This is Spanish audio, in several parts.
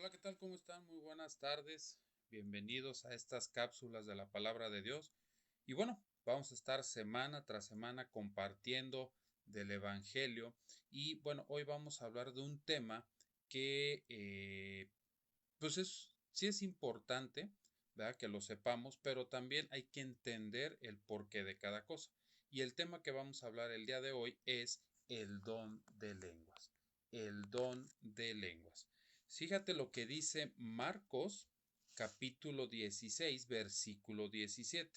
Hola, ¿qué tal? ¿Cómo están? Muy buenas tardes. Bienvenidos a estas cápsulas de la palabra de Dios. Y bueno, vamos a estar semana tras semana compartiendo del Evangelio. Y bueno, hoy vamos a hablar de un tema que pues sí es importante, ¿verdad? Que lo sepamos, pero también hay que entender el porqué de cada cosa. Y el tema que vamos a hablar el día de hoy es el don de lenguas. El don de lenguas. Fíjate lo que dice Marcos capítulo 16, versículo 17.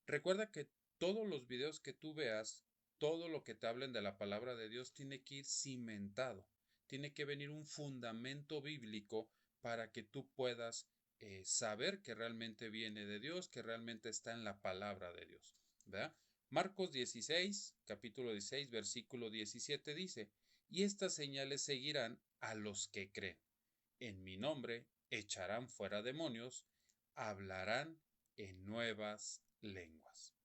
Recuerda que todos los videos que tú veas, todo lo que te hablen de la palabra de Dios tiene que ir cimentado, tiene que venir un fundamento bíblico para que tú puedas saber que realmente viene de Dios, que realmente está en la palabra de Dios, ¿verdad? Marcos 16, capítulo 16, versículo 17 dice, y estas señales seguirán a los que creen. En mi nombre echarán fuera demonios, hablarán en nuevas lenguas.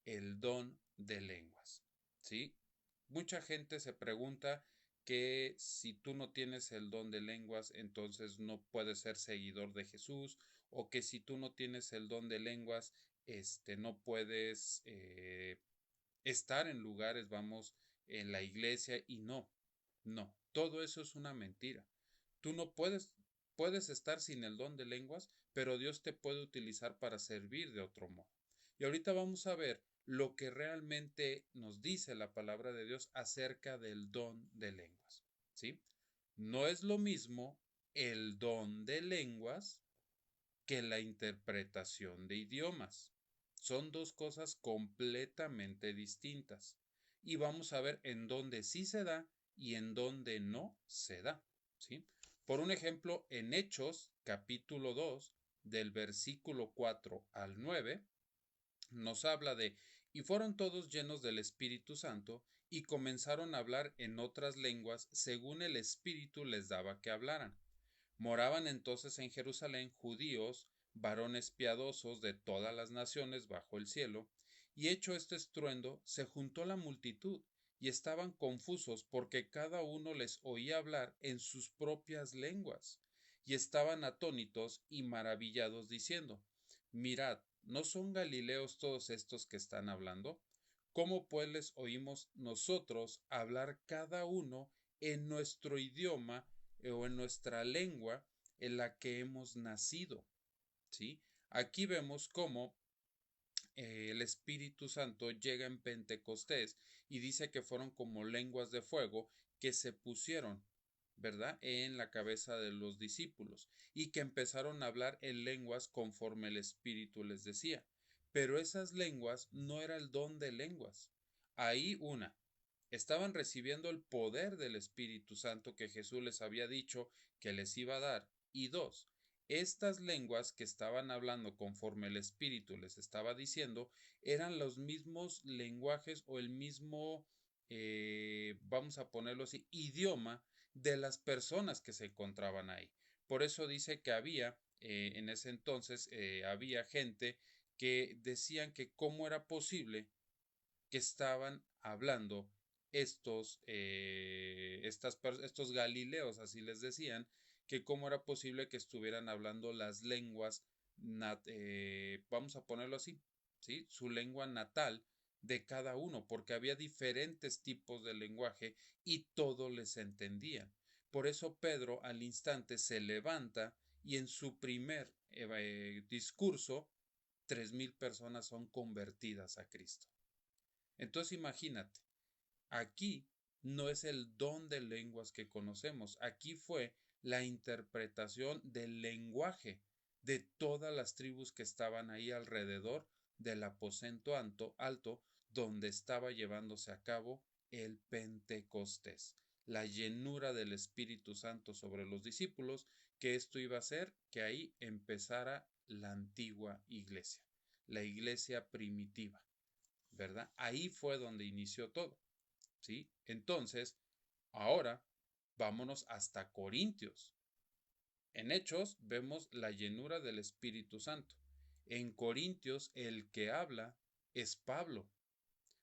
El don de lenguas, ¿sí? Mucha gente se pregunta que si tú no tienes el don de lenguas, entonces no puedes ser seguidor de Jesús, o que si tú no tienes el don de lenguas, no puedes estar en lugares, vamos, en la iglesia, y no, todo eso es una mentira. Tú no puedes estar sin el don de lenguas, pero Dios te puede utilizar para servir de otro modo. Y ahorita vamos a ver lo que realmente nos dice la palabra de Dios acerca del don de lenguas, ¿sí? No es lo mismo el don de lenguas que la interpretación de idiomas. Son dos cosas completamente distintas. Y vamos a ver en dónde sí se da y en dónde no se da, ¿sí? Por un ejemplo, en Hechos, capítulo 2, del versículo 4 al 9, nos habla de, y fueron todos llenos del Espíritu Santo, y comenzaron a hablar en otras lenguas según el Espíritu les daba que hablaran. Moraban entonces en Jerusalén judíos, varones piadosos de todas las naciones bajo el cielo, y hecho este estruendo, se juntó la multitud, y estaban confusos porque cada uno les oía hablar en sus propias lenguas, y estaban atónitos y maravillados diciendo, mirad, ¿no son galileos todos estos que están hablando? ¿Cómo pues les oímos nosotros hablar cada uno en nuestro idioma o en nuestra lengua en la que hemos nacido? ¿Sí? Aquí vemos cómo el Espíritu Santo llega en Pentecostés y dice que fueron como lenguas de fuego que se pusieron, ¿verdad?, en la cabeza de los discípulos y que empezaron a hablar en lenguas conforme el Espíritu les decía. Pero esas lenguas no era el don de lenguas. Ahí estaban recibiendo el poder del Espíritu Santo que Jesús les había dicho que les iba a dar. Y dos, estas lenguas que estaban hablando conforme el Espíritu les estaba diciendo eran los mismos lenguajes o el mismo, vamos a ponerlo así, idioma de las personas que se encontraban ahí. Por eso dice que había, en ese entonces, había gente que decían que cómo era posible que estaban hablando estos galileos, así les decían, que cómo era posible que estuvieran hablando las lenguas, vamos a ponerlo así, ¿sí? Su lengua natal de cada uno, porque había diferentes tipos de lenguaje y todos les entendían. Por eso Pedro al instante se levanta y en su primer discurso, 3,000 personas son convertidas a Cristo. Entonces imagínate, aquí no es el don de lenguas que conocemos, aquí fue la interpretación del lenguaje de todas las tribus que estaban ahí alrededor del aposento alto donde estaba llevándose a cabo el Pentecostés, la llenura del Espíritu Santo sobre los discípulos, que esto iba a hacer que ahí empezara la antigua iglesia, la iglesia primitiva, ¿verdad? Ahí fue donde inició todo, ¿sí? Entonces, ahora vámonos hasta Corintios. En Hechos vemos la llenura del Espíritu Santo. En Corintios el que habla es Pablo.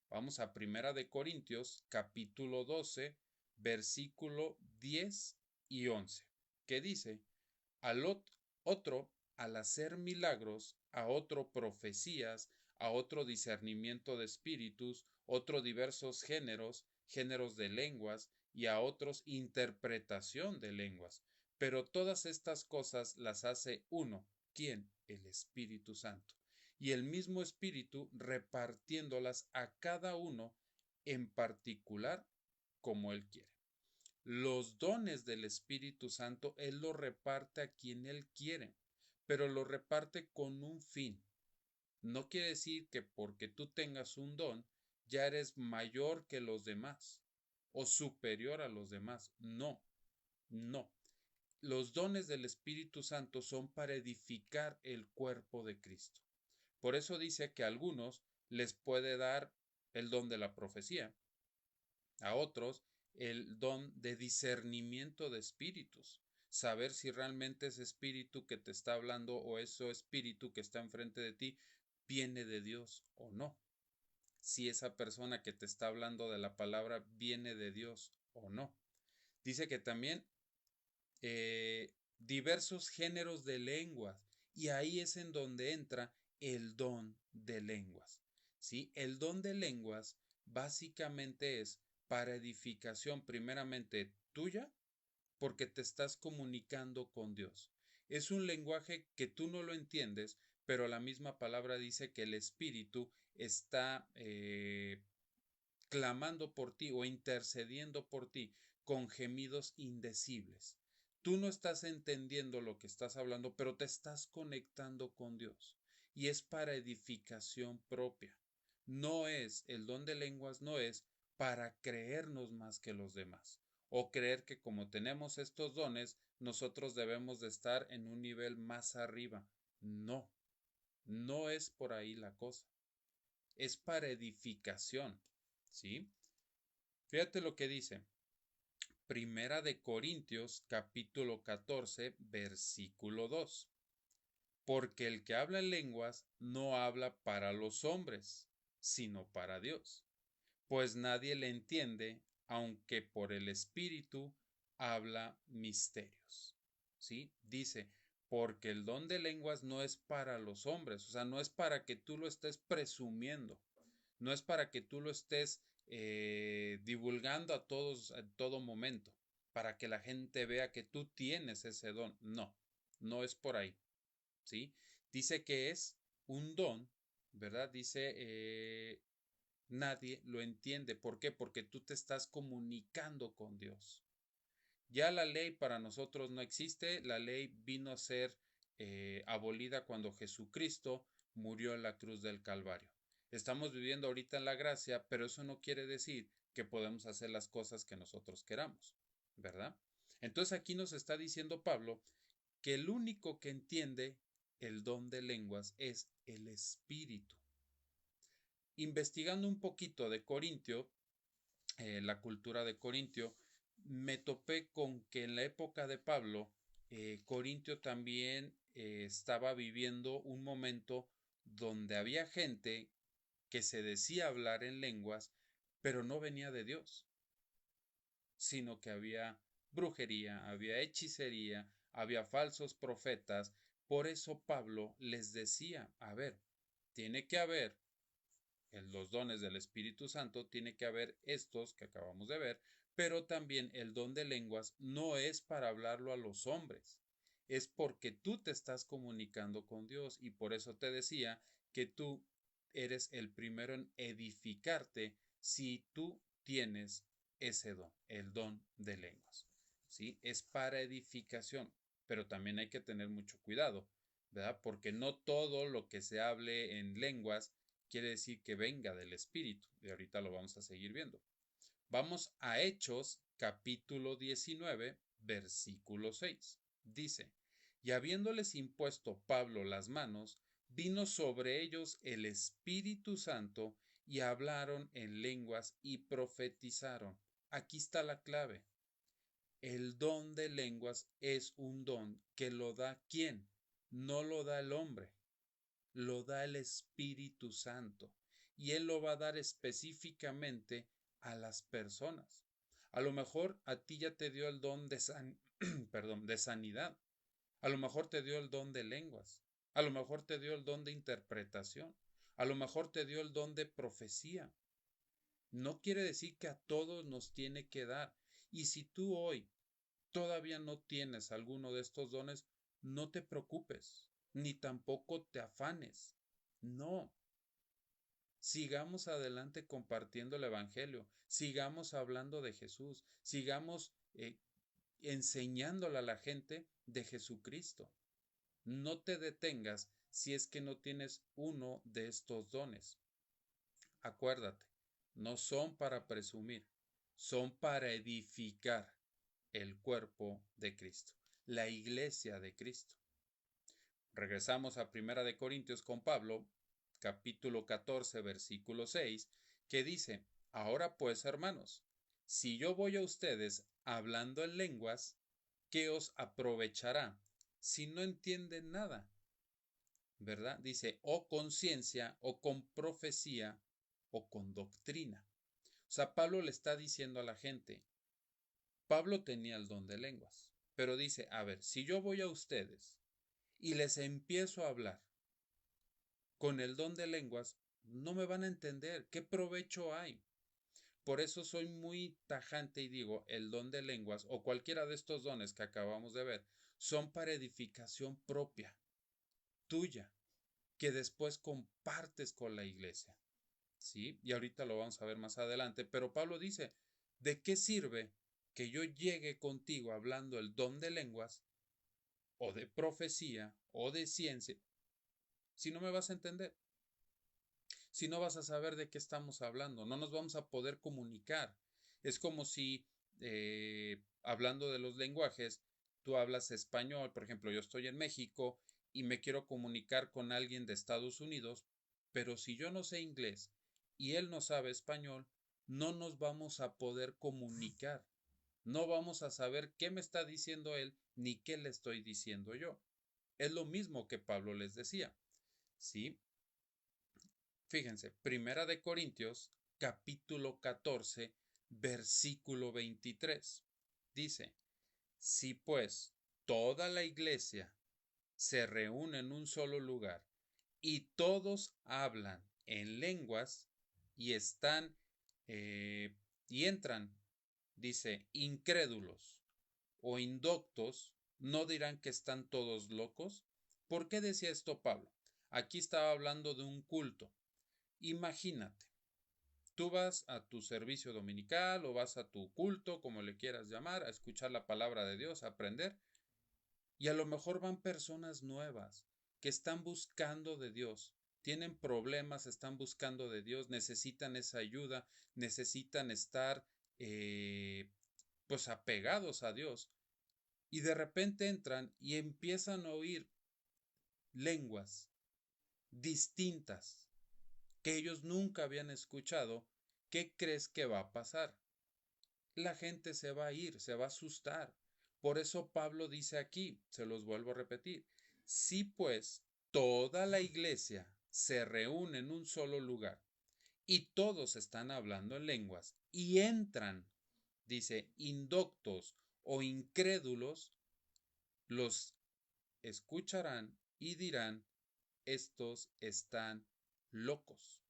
Vamos a Primera de Corintios, capítulo 12, versículo 10 y 11, que dice, otro al hacer milagros, a otro profecías, a otro discernimiento de espíritus, otro diversos géneros de lenguas, y a otros interpretación de lenguas. Pero todas estas cosas las hace uno. ¿Quién? El Espíritu Santo. Y el mismo Espíritu repartiéndolas a cada uno en particular como Él quiere. Los dones del Espíritu Santo Él los reparte a quien Él quiere, pero lo reparte con un fin. No quiere decir que porque tú tengas un don ya eres mayor que los demás o superior a los demás. No, no. Los dones del Espíritu Santo son para edificar el cuerpo de Cristo. Por eso dice que a algunos les puede dar el don de la profecía, a otros el don de discernimiento de espíritus, saber si realmente ese espíritu que te está hablando o ese espíritu que está enfrente de ti viene de Dios o no, si esa persona que te está hablando de la palabra viene de Dios o no. Dice que también diversos géneros de lenguas, y ahí es en donde entra el don de lenguas. ¿Sí? El don de lenguas básicamente es para edificación primeramente tuya, porque te estás comunicando con Dios. Es un lenguaje que tú no lo entiendes, pero la misma palabra dice que el Espíritu está clamando por ti o intercediendo por ti con gemidos indecibles. Tú no estás entendiendo lo que estás hablando, pero te estás conectando con Dios. Y es para edificación propia. No es, el don de lenguas no es para creernos más que los demás, o creer que como tenemos estos dones, nosotros debemos de estar en un nivel más arriba. No, no es por ahí la cosa. Es para edificación, ¿sí? Fíjate lo que dice. Primera de Corintios, capítulo 14, versículo 2. Porque el que habla en lenguas no habla para los hombres, sino para Dios, pues nadie le entiende, aunque por el Espíritu habla misterios. ¿Sí? Dice, porque el don de lenguas no es para los hombres, o sea, no es para que tú lo estés presumiendo, no es para que tú lo estés divulgando a todos en todo momento, para que la gente vea que tú tienes ese don. No, no es por ahí. ¿Sí? Dice que es un don, ¿verdad? Dice, nadie lo entiende. ¿Por qué? Porque tú te estás comunicando con Dios. Ya la ley para nosotros no existe. La ley vino a ser abolida cuando Jesucristo murió en la cruz del Calvario. Estamos viviendo ahorita en la gracia, pero eso no quiere decir que podemos hacer las cosas que nosotros queramos, ¿verdad? Entonces aquí nos está diciendo Pablo que el único que entiende el don de lenguas es el Espíritu. Investigando un poquito de Corintio, la cultura de Corintio, me topé con que en la época de Pablo, Corintio también estaba viviendo un momento donde había gente que se decía hablar en lenguas, pero no venía de Dios, sino que había brujería, había hechicería, había falsos profetas. Por eso Pablo les decía, a ver, tiene que haber en los dones del Espíritu Santo, tiene que haber estos que acabamos de ver, pero también el don de lenguas no es para hablarlo a los hombres, es porque tú te estás comunicando con Dios, y por eso te decía que tú eres el primero en edificarte si tú tienes ese don, el don de lenguas. ¿Sí? Es para edificación, pero también hay que tener mucho cuidado, ¿verdad? Porque no todo lo que se hable en lenguas quiere decir que venga del Espíritu, y ahorita lo vamos a seguir viendo. Vamos a Hechos capítulo 19, versículo 6. Dice, y habiéndoles impuesto Pablo las manos, vino sobre ellos el Espíritu Santo, y hablaron en lenguas y profetizaron. Aquí está la clave. El don de lenguas es un don que lo da ¿quién? No lo da el hombre, lo da el Espíritu Santo, y Él lo va a dar específicamente a las personas. A lo mejor a ti ya te dio el don de, perdón, de sanidad, A lo mejor te dio el don de lenguas. A lo mejor te dio el don de interpretación. A lo mejor te dio el don de profecía. No quiere decir que a todos nos tiene que dar. Y si tú hoy todavía no tienes alguno de estos dones, no te preocupes, ni tampoco te afanes. No. Sigamos adelante compartiendo el Evangelio, sigamos hablando de Jesús, sigamos enseñándole a la gente de Jesucristo. No te detengas si es que no tienes uno de estos dones. Acuérdate, no son para presumir, son para edificar el cuerpo de Cristo, la iglesia de Cristo. Regresamos a Primera de Corintios con Pablo, capítulo 14, versículo 6, que dice: ahora pues, hermanos, si yo voy a ustedes hablando en lenguas, ¿qué os aprovechará si no entienden nada? ¿Verdad? Dice, o con ciencia, o con profecía, o con doctrina. O sea, Pablo le está diciendo a la gente, Pablo tenía el don de lenguas, pero dice, a ver, si yo voy a ustedes y les empiezo a hablar con el don de lenguas, no me van a entender. ¿Qué provecho hay? Por eso soy muy tajante y digo, el don de lenguas o cualquiera de estos dones que acabamos de ver son para edificación propia, tuya, que después compartes con la iglesia. ¿Sí? Y ahorita lo vamos a ver más adelante, pero Pablo dice, ¿de qué sirve que yo llegue contigo hablando el don de lenguas o de profecía o de ciencia si no me vas a entender? Si no vas a saber de qué estamos hablando, no nos vamos a poder comunicar. Es como si, hablando de los lenguajes, tú hablas español, por ejemplo, yo estoy en México y me quiero comunicar con alguien de Estados Unidos, pero si yo no sé inglés y él no sabe español, no nos vamos a poder comunicar. No vamos a saber qué me está diciendo él ni qué le estoy diciendo yo. Es lo mismo que Pablo les decía, ¿sí? Fíjense, Primera de Corintios, capítulo 14, versículo 23. Dice, si pues toda la iglesia se reúne en un solo lugar y todos hablan en lenguas y están y entran, dice, incrédulos o indoctos, ¿no dirán que están todos locos? ¿Por qué decía esto Pablo? Aquí estaba hablando de un culto. Imagínate, tú vas a tu servicio dominical o vas a tu culto, como le quieras llamar, a escuchar la palabra de Dios, a aprender, y a lo mejor van personas nuevas que están buscando de Dios, tienen problemas, están buscando de Dios, necesitan esa ayuda, necesitan estar pues apegados a Dios, y de repente entran y empiezan a oír lenguas distintas que ellos nunca habían escuchado. ¿Qué crees que va a pasar? La gente se va a ir, se va a asustar. Por eso Pablo dice aquí, se los vuelvo a repetir, si pues toda la iglesia se reúne en un solo lugar y todos están hablando en lenguas y entran, dice, indoctos o incrédulos, los escucharán y dirán, estos están locos.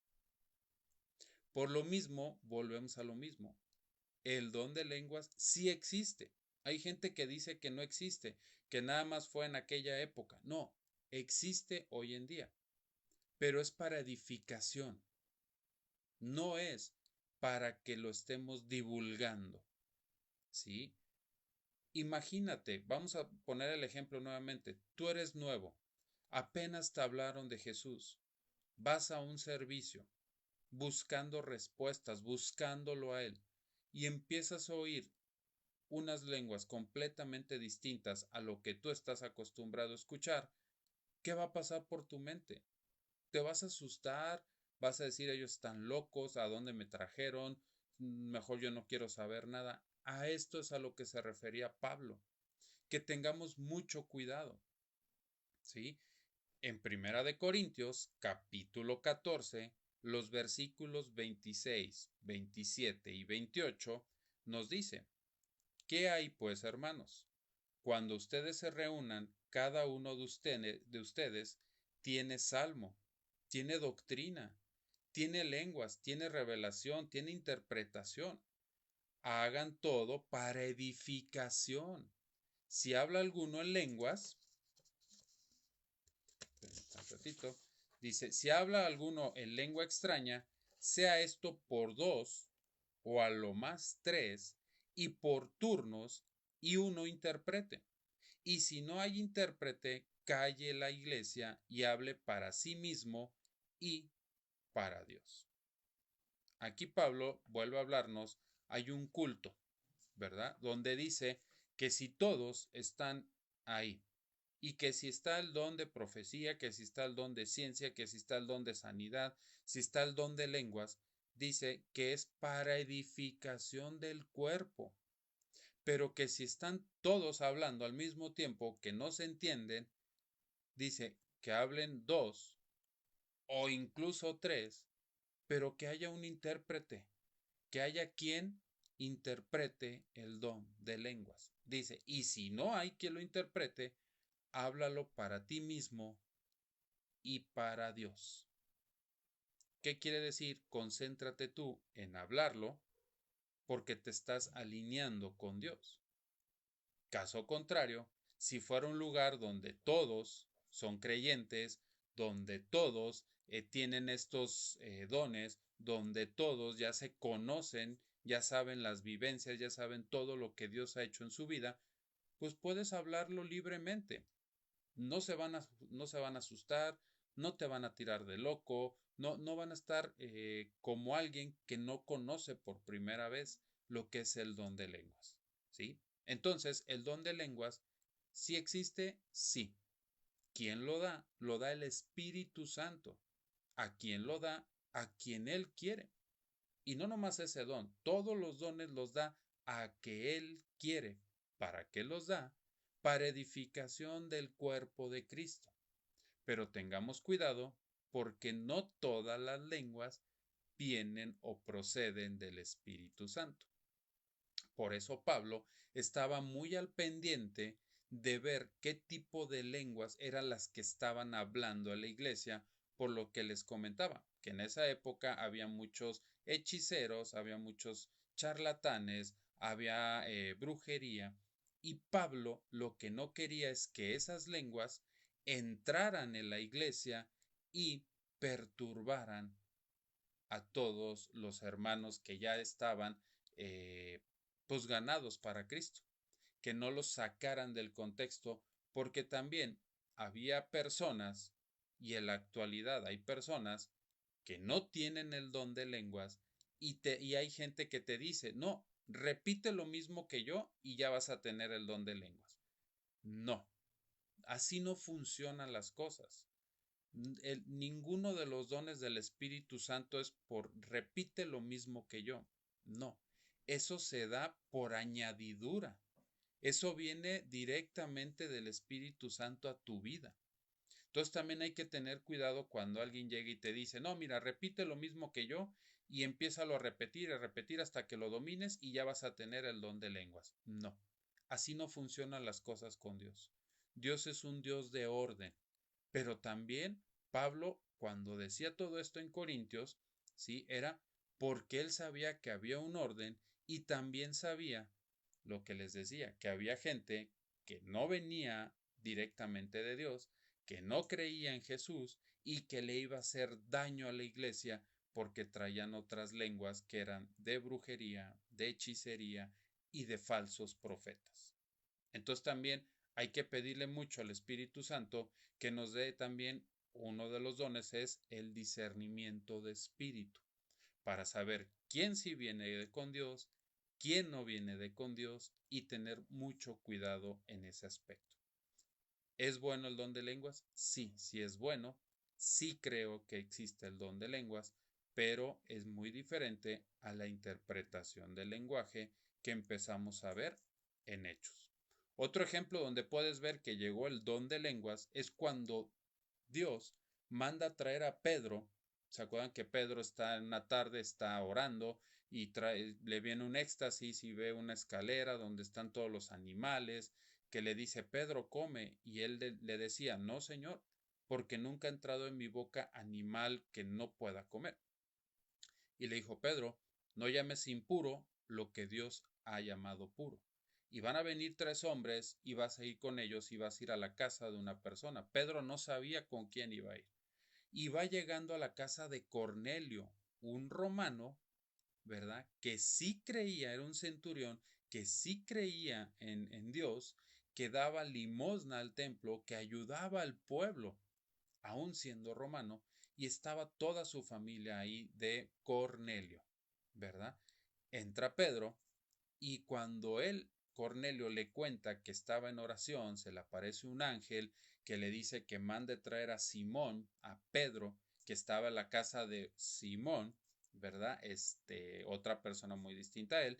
Por lo mismo, volvemos a lo mismo. El don de lenguas sí existe. Hay gente que dice que no existe, que nada más fue en aquella época. No, existe hoy en día, pero es para edificación. No es para que lo estemos divulgando. ¿Sí? Imagínate, vamos a poner el ejemplo nuevamente. Tú eres nuevo, apenas te hablaron de Jesús, vas a un servicio buscando respuestas, buscándolo a Él, y empiezas a oír unas lenguas completamente distintas a lo que tú estás acostumbrado a escuchar. ¿Qué va a pasar por tu mente? Te vas a asustar, vas a decir, ellos están locos, ¿a dónde me trajeron? Mejor yo no quiero saber nada. A esto es a lo que se refería Pablo, que tengamos mucho cuidado, ¿sí? En Primera de Corintios, capítulo 14, los versículos 26, 27 y 28 nos dice, ¿qué hay pues, hermanos? cuando ustedes se reúnan, cada uno de ustedes tiene salmo, tiene doctrina, tiene lenguas, tiene revelación, tiene interpretación. Hagan todo para edificación. Si habla alguno en lenguas, un ratito, dice, si habla alguno en lengua extraña, sea esto por dos o a lo más tres, y por turnos, y uno interprete. Y si no hay intérprete, calle la iglesia y hable para sí mismo y para Dios. Aquí Pablo vuelve a hablarnos, hay un culto, ¿verdad? Donde dice que si todos están ahí, y que si está el don de profecía, que si está el don de ciencia, que si está el don de sanidad, si está el don de lenguas, dice que es para edificación del cuerpo, pero que si están todos hablando al mismo tiempo que no se entienden, dice que hablen dos o incluso tres, pero que haya un intérprete, que haya quien interprete el don de lenguas. Dice, y si no hay quien lo interprete, háblalo para ti mismo y para Dios. ¿Qué quiere decir? Concéntrate tú en hablarlo porque te estás alineando con Dios. Caso contrario, si fuera un lugar donde todos son creyentes, donde todos tienen estos dones, donde todos ya se conocen, ya saben las vivencias, ya saben todo lo que Dios ha hecho en su vida, pues puedes hablarlo libremente. No se van a asustar, no te van a tirar de loco, no van a estar como alguien que no conoce por primera vez lo que es el don de lenguas, ¿sí? Entonces, el don de lenguas, ¿sí existe? Sí. ¿Quién lo da? Lo da el Espíritu Santo. ¿A quién lo da? A quien Él quiere. Y no nomás ese don, todos los dones los da a que Él quiere. ¿Para qué los da? Para edificación del cuerpo de Cristo. Pero tengamos cuidado porque no todas las lenguas vienen o proceden del Espíritu Santo. Por eso Pablo estaba muy al pendiente de ver qué tipo de lenguas eran las que estaban hablando a la iglesia, por lo que les comentaba, que en esa época había muchos hechiceros, había muchos charlatanes, había brujería, y Pablo lo que no quería es que esas lenguas entraran en la iglesia y perturbaran a todos los hermanos que ya estaban pues ganados para Cristo, que no los sacaran del contexto, porque también había personas, y en la actualidad hay personas que no tienen el don de lenguas, y hay gente que te dice, no, repite lo mismo que yo y ya vas a tener el don de lenguas. No, así no funcionan las cosas. Ninguno de los dones del Espíritu Santo es por repite lo mismo que yo. No, eso se da por añadidura. Eso viene directamente del Espíritu Santo a tu vida. Entonces también hay que tener cuidado cuando alguien llega y te dice, no, mira, repite lo mismo que yo y empiézalo a repetir hasta que lo domines y ya vas a tener el don de lenguas. No, así no funcionan las cosas con Dios. Dios es un Dios de orden, pero también Pablo, cuando decía todo esto en Corintios, ¿sí? Era porque él sabía que había un orden y también sabía lo que les decía, que había gente que no venía directamente de Dios, que no creía en Jesús y que le iba a hacer daño a la iglesia porque traían otras lenguas que eran de brujería, de hechicería y de falsos profetas. Entonces también hay que pedirle mucho al Espíritu Santo que nos dé también uno de los dones es el discernimiento de espíritu para saber quién sí viene de con Dios, quién no viene de con Dios y tener mucho cuidado en ese aspecto. ¿Es bueno el don de lenguas? Sí, sí es bueno. Sí creo que existe el don de lenguas, pero es muy diferente a la interpretación del lenguaje que empezamos a ver en Hechos. Otro ejemplo donde puedes ver que llegó el don de lenguas es cuando Dios manda a traer a Pedro. ¿Se acuerdan que Pedro está en una tarde, está orando y le viene un éxtasis y ve una escalera donde están todos los animales, que le dice, Pedro, come, y él le decía, no, Señor, porque nunca ha entrado en mi boca animal que no pueda comer. Y le dijo, Pedro, no llames impuro lo que Dios ha llamado puro. Y van a venir 3 hombres y vas a ir con ellos y vas a ir a la casa de una persona. Pedro no sabía con quién iba a ir. Y va llegando a la casa de Cornelio, un romano, ¿verdad? Que sí creía, era un centurión, que sí creía en Dios, que daba limosna al templo, que ayudaba al pueblo, aún siendo romano, y estaba toda su familia ahí de Cornelio, ¿verdad? Entra Pedro y cuando Cornelio le cuenta que estaba en oración, se le aparece un ángel que le dice que mande traer a Simón, a Pedro, que estaba en la casa de Simón, ¿verdad? Otra persona muy distinta a él.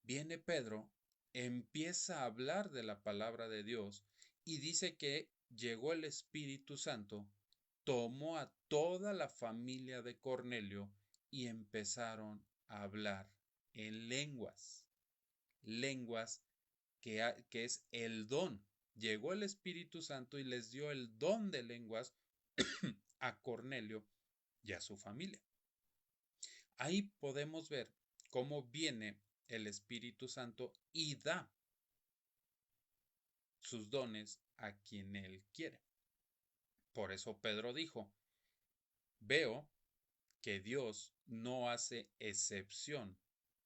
Viene Pedro, empieza a hablar de la palabra de Dios y dice que llegó el Espíritu Santo, tomó a toda la familia de Cornelio y empezaron a hablar en lenguas que es el don. Llegó el Espíritu Santo y les dio el don de lenguas a Cornelio y a su familia. Ahí podemos ver cómo viene el Espíritu Santo y da sus dones a quien él quiere. Por eso Pedro dijo, veo que Dios no hace excepción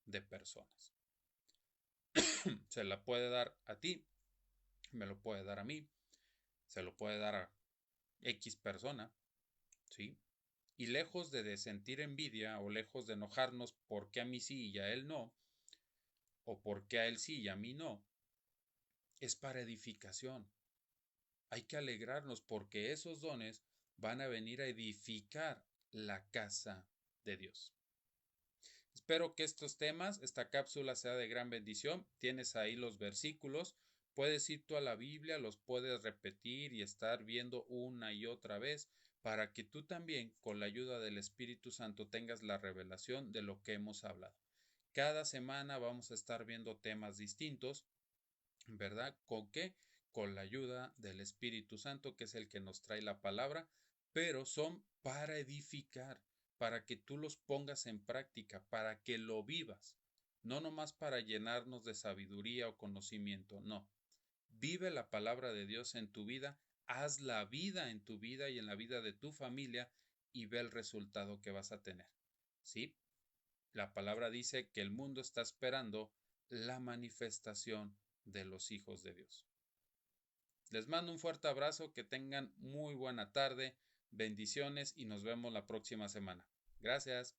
de personas. Se la puede dar a ti, me lo puede dar a mí, se lo puede dar a X persona, ¿sí? Y lejos de sentir envidia o lejos de enojarnos porque a mí sí y a él no, o porque a él sí y a mí no, es para edificación. Hay que alegrarnos porque esos dones van a venir a edificar la casa de Dios. Espero que estos temas, esta cápsula sea de gran bendición. Tienes ahí los versículos. Puedes ir tú a la Biblia, los puedes repetir y estar viendo una y otra vez para que tú también, con la ayuda del Espíritu Santo, tengas la revelación de lo que hemos hablado. Cada semana vamos a estar viendo temas distintos, ¿verdad? ¿Con qué? Con la ayuda del Espíritu Santo, que es el que nos trae la palabra, pero son para edificar, para que tú los pongas en práctica, para que lo vivas, no nomás para llenarnos de sabiduría o conocimiento, no. Vive la palabra de Dios en tu vida, haz la vida en tu vida y en la vida de tu familia y ve el resultado que vas a tener. ¿Sí? La palabra dice que el mundo está esperando la manifestación de los hijos de Dios. Les mando un fuerte abrazo, que tengan muy buena tarde, bendiciones y nos vemos la próxima semana. Gracias.